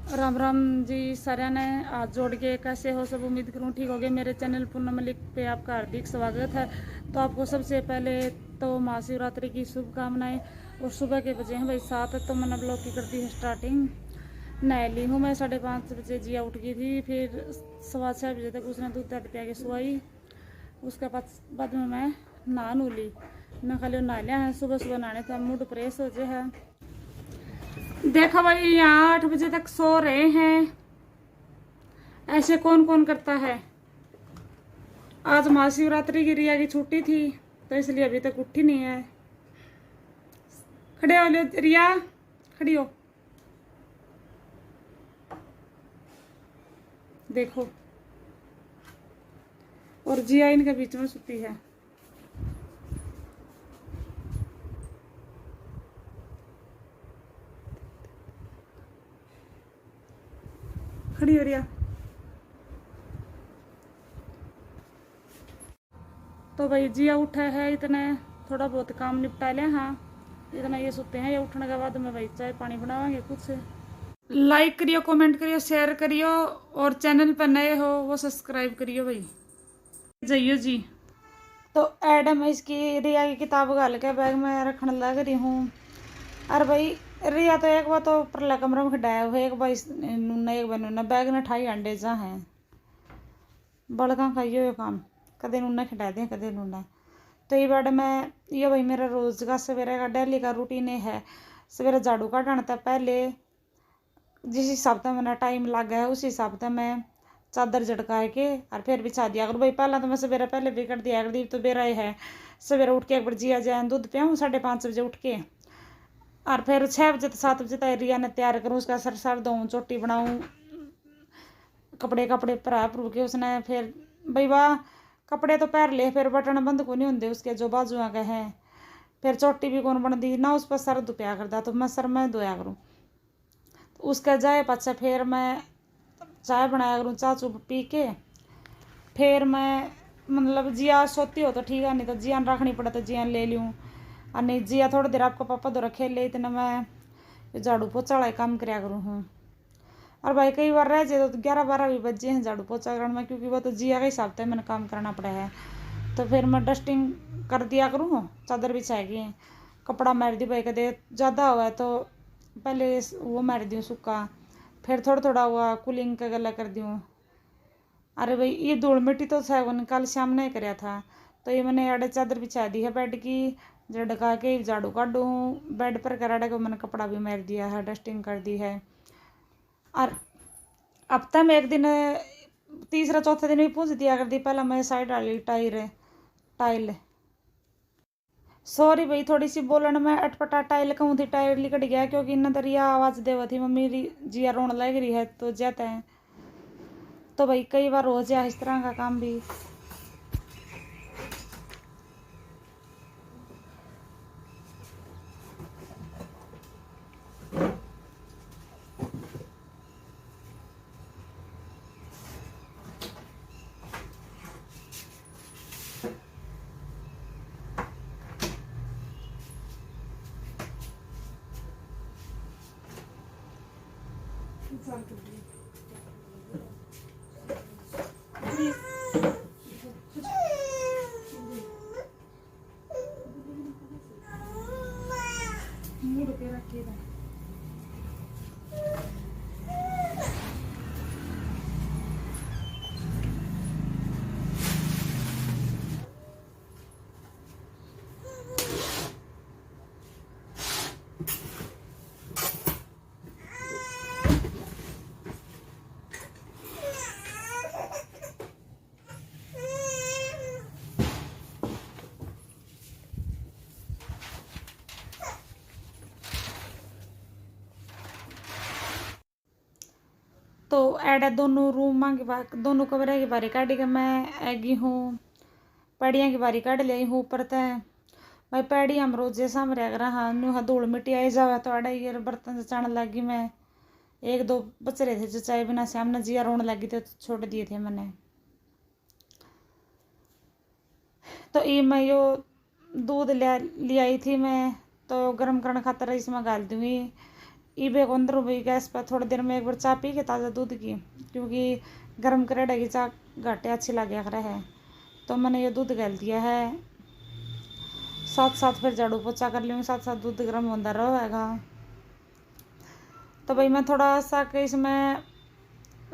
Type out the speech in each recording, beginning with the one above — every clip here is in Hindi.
राम राम जी साਰਿਆਂ ने हाथ जोड़ के कैसे हो सब। उम्मीद करूँ ठीक हो गए। मेरे चैनल पूनम मलिक पे आपका हार्दिक स्वागत है। तो आपको सबसे पहले तो महाशिवरात्रि की शुभकामनाएं। और सुबह के बजे हैं भाई 7, तो मैंने ब्लॉग की करती है स्टार्टिंग। नहा ली हूँ मैं 5:30 बजे जिया उठ गई थी। फिर 6:15 बजे तक उसने दूध दध पिया के सुवाई। उसके बाद में मैं नहा नू ली। मैं खाली नहा लिया है। सुबह सुबह नहाने से मूड फ्रेश हो जाए है। देखो भाई यहाँ 8 बजे तक सो रहे हैं। ऐसे कौन कौन करता है। आज महाशिवरात्रि की रिया की छुट्टी थी तो इसलिए अभी तक उठी नहीं है। खड़े हो ले रिया, खड़ी हो। देखो, और जिया इनके बीच में सुती है। खड़ी हो रिया। तो भाई जिया उठा है, इतने थोड़ा बहुत काम निपटा लिया। हाँ, इतना ये सोते हैं। ये उठने के बाद में भाई चाय पानी बनावांगे कुछ। लाइक करियो, कमेंट करियो, शेयर करियो, और चैनल पर नए हो वो सब्सक्राइब करियो भाई। जाइयो जी। तो एडम इसकी रिया की किताब घाल के बैग में रखने लग रही हूँ। अरे भाई रिया तो एक बार तो परला कमरा में खडाया हुआ, एक बार नूना एक बार नूना बैग ने ठाई अंडे जा हैं बड़का खाइयो ये काम। कदे नूना खिला दें कदे नूना। तो ये बार मैं ये भाई मेरा रोज़ का सवेरे का डेली का रूटीन है। सवेरे झाड़ू काटने तक पहले जिस हिसाब से मैंने टाइम लगा है उस हिसाब से मैं चादर झटका के और फिर बिछा दिया करूँ भाई। पहला तो मैं सवेरे पहले भी कर दिया कर। तो बेरा है सवेरे उठ के एक बार जिया जाए दूध पियाऊँ 5:30 बजे उठ के। और फिर 6 बजे तो 7 बजे तक रिया ने तैयार करूँ, उसका सर धोऊँ, चोटी बनाऊँ, कपड़े परा परू के उसने फिर भाई वाह कपड़े तो पैर ले। फिर बटन बंद को नहीं होंगे उसके जो बाजुआ के हैं। फिर चोटी भी कौन बनती ना, उस पर सर धुपया करता तो मैं सर में धोया करूँ। तो उसका जाए पाछा फिर मैं चाय बनाया करूँ। चाय चुप पी के फिर मैं मतलब जिया सोती हो तो ठीक है, नहीं तो जिया रखनी पड़े तो जिया ले लूँ। और नहीं जिया थोड़ी देर आपको पापा दो रखे ले, इतना मैं झाड़ू पोछा वाला काम कराया करूँ हूँ। और भाई कई बार रह जाए तो 11-12 भी बजे हैं झाड़ू पोछा करने में, क्योंकि वो तो जिया का हिसाब से मैंने काम करना पड़ा है। तो फिर मैं डस्टिंग कर दिया करूँ, चादर बिछाएगी, कपड़ा मार दी भाई। कदे ज़्यादा हुआ तो पहले वो मार दूँ सूखा, फिर थोड़ा थोड़ा हुआ कूलिंग का गला कर दूँ। अरे भाई ये धूल मिट्टी तो है कल शाम ने कराया था। तो ये मैंने अड़े चादर बिछा दी है बेड की, झटका के झाड़ू काटूँ। बेड पर कराड़े को मैंने कपड़ा भी मार दिया है, डस्टिंग कर दी है। और हफ्ता में एक दिन तीसरा चौथा दिन भी पूछ दिया कर दी। पहला मैं साइड डाली टाइल। सॉरी भाई थोड़ी सी बोलन में अटपटा टाइल कहूँ थी, टाइल लिकट गया क्योंकि इन दरिया आवाज़ देवा थी मम्मी जिया रोन लग रही है तो जाते हैं। तो भाई कई बार हो जाए इस तरह का काम भी। तो एडे दोनों रूम की दोनों कमरे की बारी काट के मैं आगी हूँ। पैड़ियाँ की बारी काट ली हूँ ऊपर तय भाई। पैड़ी हम रोजे साम रह हाँ न्यू हाँ धूल मिट्टी आई जावे तो अड़ा ये बर्तन चचाने लगी। मैं एक दो बच रहे थे जो चाय बिना सामने जिया रोने लगी थे तो छोड़ दिए थे मैंने। तो ये मैं यो दूध ले आई थी मैं, तो गर्म करने खातर इसमें डाल दूँगी ईबे को अंदर भाई गैस पर थोड़ी देर में एक बार चाय पी के ताज़ा दूध की, क्योंकि गर्म करेडा की चाय घाटे अच्छी लगे कर है। तो मैंने ये दूध डाल दिया है, साथ साथ फिर झाड़ू पोछा कर लूँगी, साथ साथ दूध गर्म होता रहेगा। तो भाई मैं थोड़ा सा कि इसमें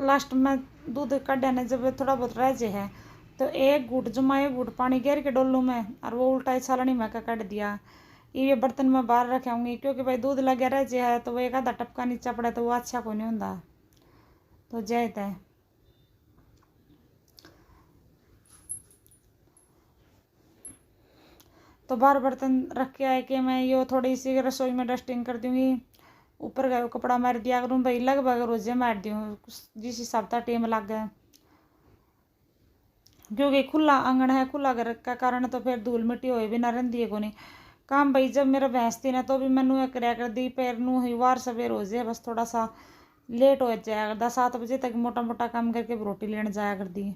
लास्ट में दूध कढ़ा ने जब थोड़ा बहुत रह जाए है तो एक घूट जुमा एक घूट पानी घेर के डोलूँ मैं, और वो उल्टा छालनी में काट दिया। ये बर्तन में बाहर रखाऊंगी, क्योंकि भाई दूध लगे रह जाए है तो वो एक आधा टपका नीचा पड़े तो वो अच्छा को नहीं होता। तो जायत है तो बाहर बर्तन रख के आए कि मैं ये थोड़ी सी रसोई में डस्टिंग कर दूँगी, ऊपर गए कपड़ा मार दिया करूँ भाई, लगभग रोजे मार दूँ जिस हिसाब का टाइम लग गया, क्योंकि खुला आंगन है, खुला घर का कारण तो फिर धूल मिट्टी होए भी ना रही है को नहीं काम भाई। जब मेरा भैंस थी ना तो भी मैनू कराया कर दी, पैर नू ही वार सवेर हो जाए, बस थोड़ा सा लेट हो जाया करता, 7 बजे तक मोटा मोटा काम करके रोटी लेने जाया कर दी,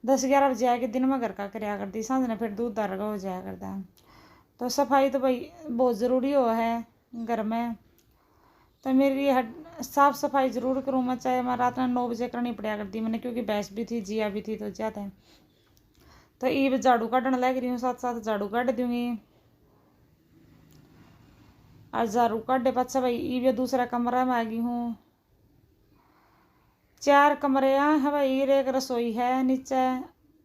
10-11 बजे आके दिन में घर का कराया कर दी, सांझ ने फिर दूध दारगा हो जाया करता है। तो सफाई तो भाई बहुत ज़रूरी हो है घर में। तो मेरी साफ़ सफाई ज़रूर करूँ मैं, चाहे मैं रात में 9 बजे करनी पड़ा करती मैंने, क्योंकि भैंस भी थी जिया भी थी तो ज़्यादा है। तो ईब झाड़ू काटने लग रही हूँ, साथ साथ झाड़ू काट दूँगी। और झाड़ू काटे पाछा भाई ईब दूसरा कमरा में आ गई हूँ। 4 कमरे हैं भाई, एक रसोई है नीचे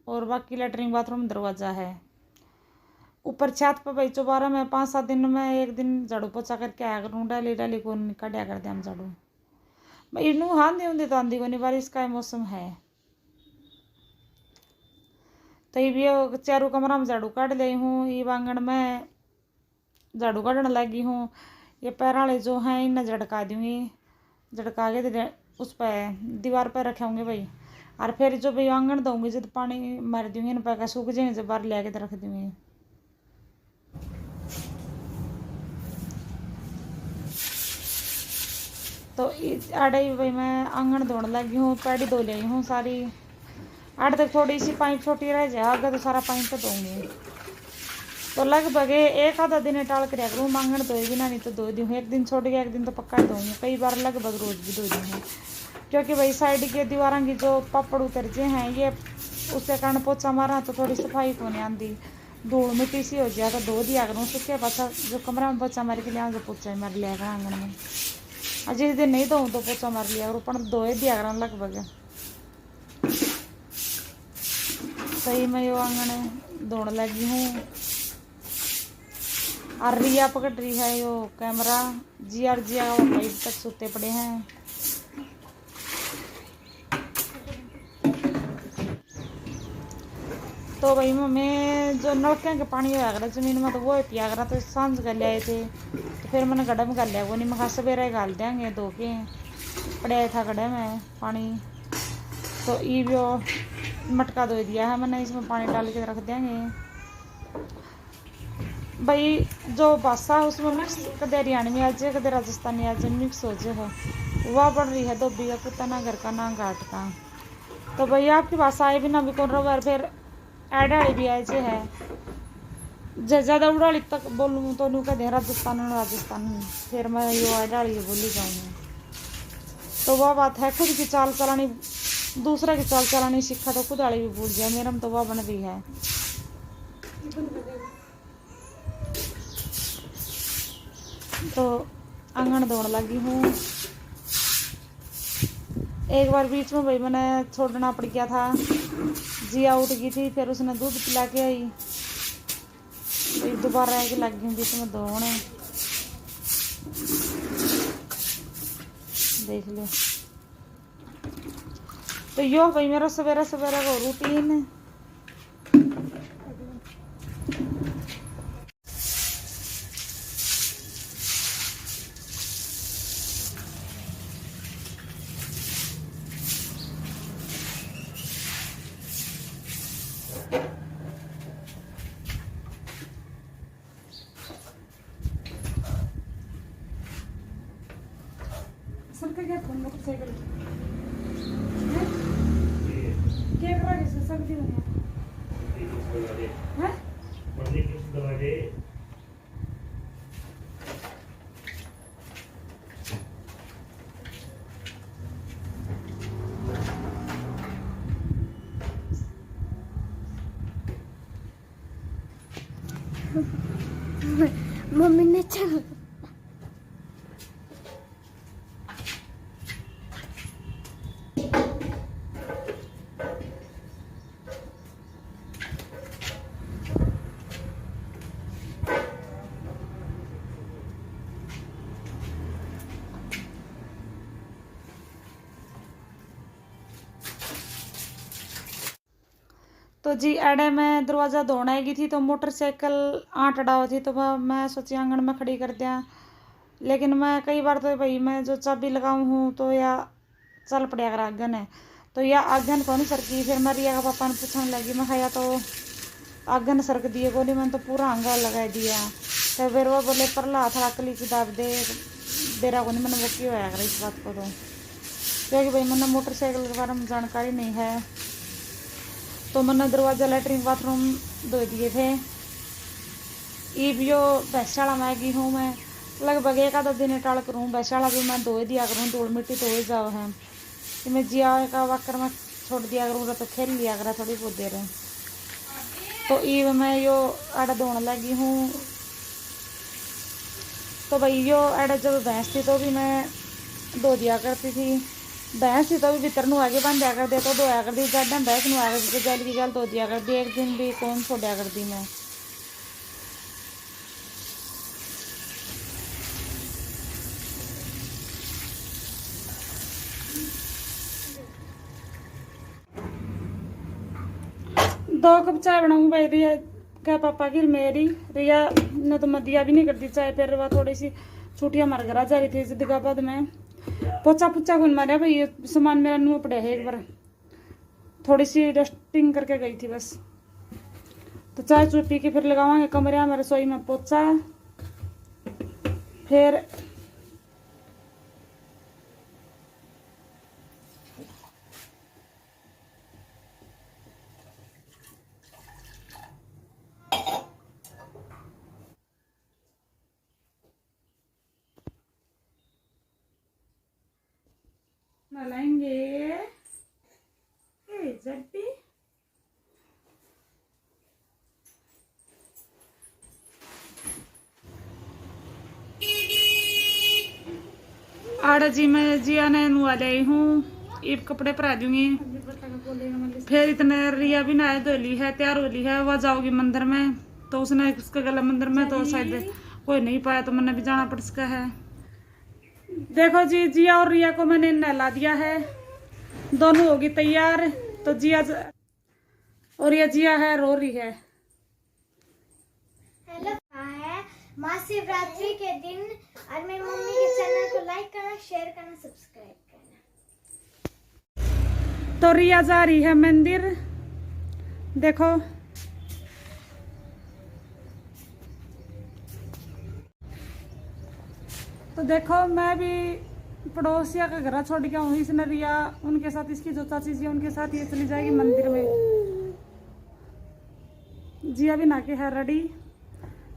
और बाकी लेटरिन बाथरूम दरवाज़ा है। ऊपर छत पर भाई चौबारा में 5-7 दिन में एक दिन झाड़ू पोछा करके आया करूँ, डाली डाली को काटा करते हम झाड़ू भाई। नू आंधी होंगी तो आंधी को नहीं, बारिश का मौसम है। तो ये चारों कमरा में झाड़ू काट ली हूँ, ये आंगन में झाड़ू काटने लगी हूँ। ये पैर वाले जो हैं इन्हें झटका दूँगी, झटका के उस पर दीवार पर रखेंगे भाई। और फिर जो भाई आंगन दूँगी जब पानी मार दूँगी इन पर सूख जाएंगे, जब बाहर ले के रख दूँगी। तो आड़े भाई मैं आंगन धोने लगी हूँ, पैड़ी धो ली हूँ सारी। आड़ तक थोड़ी सी पाइप छोटी रह जाए, आगे तो सारा पाइप तो धोऊंगी। तो लगभग एक आधा दिन टाल कर करूँ, आंगन धोए बिना नहीं तो धो दूँ, एक दिन छोड़ के एक दिन तो पक्का धोऊंगी, कई बार लगभग रोज भी धो दूँगी। क्योंकि भाई साइड के दीवारों की जो पापड़ उतर जे हैं ये उसके कारण पोछा मारा तो थोड़ी सफाई को नहीं आती, धूल मिट्टी सी हो जाए तो धो दिया करूँ, सूखे पाछा जो कमरा में पोछा मार के लिया जो पोछा मार लिया कर आंगन में। और जिस दिन नहीं धोऊँ तो पोछा मार लिया करूँ, पर धोए दिया करूँ लगभग। सही मैं यो आंगन धोने लगी हूँ। और रिया पकड़ रही है यो कैमरा, जिया पाइप तक सोते पड़े हैं। तो भाई मैं जो नलके के पानी होया करा जमीन में तो वो पिया करा, तो सांझ कर ले आए थे तो फिर मैंने गड्ढे में कर लिया, वो नहीं मैं सवेरे गाल देंगे धो के, पड़ा था गड्ढे में पानी। तो ये मटका धो दिया है मैंने, इसमें पानी डाल के रख देंगे भाई। जो भाषा है उसमें मिक्स, कदे हरियाणवी आ जाए कदे राजस्थानी आ जाए, मिक्स हो जाए। वह बन रही है धोबी का कुत्ता, ना घर का ना घाट का। तो भाई आपकी भाषा आए भी ना भी कौन रहा, फिर एडाड़ी भी आए जे है, ज़्यादा उड़ाड़ी तक बोलूँ तो नू कहते राजस्थान, फिर मैं यो एडाड़ी बोली जाऊँगी। तो वह बात है, खुद की चाल चलानी दूसरा की चाल चलानी सीखा तो खुद वाली भी भूल जाए, मेरा में तो वह बन रही है। तो आंगन धोने लगी हूँ। एक बार बीच में भाई मैंने छोड़ना पड़ गया था, जिया उठ गई थी, फिर उसने दूध पिला के आई, फिर दोबारा आके लग गई बीच में धोने। देख लो। तो यो भाई मेरा सवेरा सवेरा को रूटीन है। सबका क्या फोन मोटरसाइकिल क्या करा के सकती हूँ हैं मम्मी ने चल तो जी एडे मैं दरवाज़ा धोने आई थी तो मोटरसाइकिल आट अड़ा थी तो मैं सोची आंगन में खड़ी कर दिया। लेकिन मैं कई बार तो भाई मैं जो चाबी लगाऊँ हूँ तो या चल पड़े अगर आगन है तो या आगन कौन सरकी। फिर मैं रिया का पापा ने पूछने लगी, मैं खाया तो आगन सरक दिए बोली मैंने तो पूरा आंगा लगा दिया। तो फिर वो बोले परला हाथ रखली की दाब दे बेरा को नहीं मैंने वो क्यों होया कर इस बात को तो, क्योंकि भाई मैंने मोटरसाइकिल के बारे में जानकारी नहीं है। तो मैंने दरवाज़ा लैट्रिन बाथरूम धो दिए थे। ईब यो भैंसाला में गई हूँ मैं लगभग एक आधा दिन टाल करूँ। भैंसाला भी मैं धो दिया करूँ, धूल मिट्टी धो जाओ है कि मैं जिया का वाकर में छोड़ दिया करूँ तो खेल लिया करा थोड़ी बहुत देर। तो ईब मैं यो आड़ा धोने लगी हूँ। तो भाई यो आड़ा जब भैंस थी तो भी मैं धो दिया करती थी। भैंस थी तो भी भीतर नु आगे बन दिया कर दे तो धोया कर दी। ज्यादा भैंस नु आगे तो जल की गल धो दिया कर दी। एक दिन भी कौन छोड़ा कर दी मैं। दो कप चाय बनाऊंगी भाई रिया क्या पापा की मेरी। रिया ने तो मदिया भी नहीं करती चाय। फिर वह थोड़ी सी छुट्टियां मार घर जा रही थी जिद्दगाबाद में। पोचा पुचा कौन मारा भाई, ये सामान मेरा नुआ पड़े है। एक बार थोड़ी सी डस्टिंग करके गई थी बस। तो चाय चूय पी के फिर लगावांगे कमरे में रसोई में पोचा। फिर नलाएंगे जब्बी। आड़ा जी मैं जिया ने नुआ लाई हूँ। ईब कपड़े परा दूंगी। फिर इतने रिया भी नहा धो ली है, तैयार हो ली है। वह जाओगी मंदिर में तो उसने उसका गला मंदिर में तो शायद कोई नहीं पाया तो मैंने भी जाना पड़ सका है। देखो जी जिया और रिया को मैंने नहला दिया है, दोनों होगी तैयार। तो जिया और ये जिया है रो रही है। हेलो है महाशिवरात्रि के दिन और मेरी मम्मी के चैनल को लाइक करना, शेयर करना, सब्सक्राइब करना। तो रिया जा रही है मंदिर। देखो तो देखो मैं भी पड़ोसिया का घर छोड़ के आऊँ। इसने रिया उनके साथ, इसकी जो चाची जी उनके साथ ये चली जाएगी मंदिर में। जिया भी नाके है रेडी।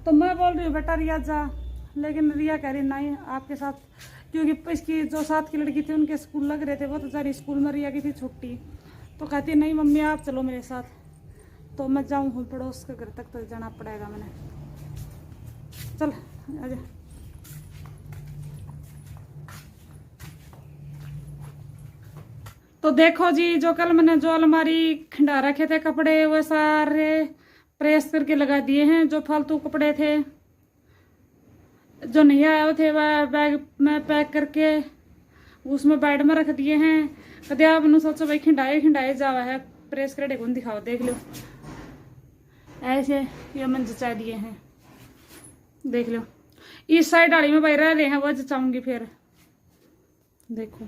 तो मैं बोल रही हूँ बेटा रिया जा, लेकिन रिया कह रही नहीं आपके साथ, क्योंकि इसकी जो साथ की लड़की थी उनके स्कूल लग रहे थे। वो तो जा रही स्कूल में, रिया की थी छुट्टी। तो कहती नहीं मम्मी आप चलो मेरे साथ। तो मैं जाऊँ हूँ पड़ोस के घर तक तो जाना पड़ेगा मैंने। चल आजा। तो देखो जी जो कल मैंने जो अलमारी खिंडा रखे थे कपड़े वो सारे प्रेस करके लगा दिए हैं। जो फालतू कपड़े थे जो नहीं आए थे वह बैग में पैक करके उसमें बेड में रख दिए हैं। कदे आपने सोचो भाई खिंडाए खिंडाए जावा है प्रेस करे कौन दिखाओ। देख लो ऐसे ये मैंने जचा दिए हैं, देख लो। इस साइड वाली में भाई रह रहे हैं वो जचाऊंगी फिर देखो।